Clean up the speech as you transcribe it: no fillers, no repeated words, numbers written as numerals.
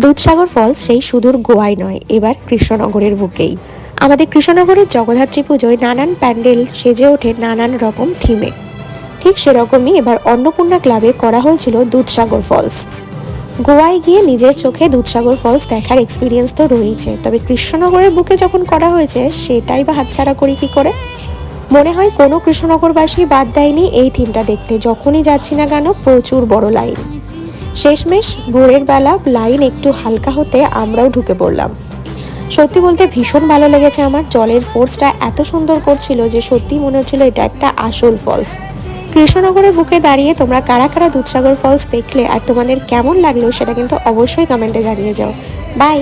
Dudhsagar false সেই সুদূর গোয়ায় নয়, এবার কৃষ্ণনগরের বুকেই। আমাদের কৃষ্ণনগরের জগদ্ধাত্রী পুজোয় নানান প্যান্ডেল সেজে ওঠে নানান রকম থিমে। ঠিক সেরকমই এবার অন্নপূর্ণা ক্লাবে করা হয়েছিল দুধসাগর ফলস। গোয়ায় গিয়ে নিজের চোখে দুধসাগর ফলস দেখার এক্সপিরিয়েন্স তো রয়েছে, তবে কৃষ্ণনগরের বুকে যখন করা হয়েছে সেটাই বা হাতছাড়া করি কি করে। মনে হয় কোনো কৃষ্ণনগরবাসী বাদ দেয়নি এই থিমটা দেখতে। যখনই যাচ্ছি না কেন প্রচুর বড় লাইন। শেষমেশ ভোরের বেলা লাইন একটু হালকা হতে আমরাও ঢুকে পড়লাম। সত্যি বলতে ভীষণ ভালো লেগেছে আমার। জলের ফোর্সটা এত সুন্দর করছিল যে সত্যি মনে হচ্ছিল এটা একটা আসল ফলস। কৃষ্ণনগরের বুকে দাঁড়িয়ে তোমরা কারা কারা দুধসাগর ফলস দেখলে আর তোমাদের কেমন লাগলো সেটা কিন্তু অবশ্যই কমেন্টে জানিয়ে যাও। বাই।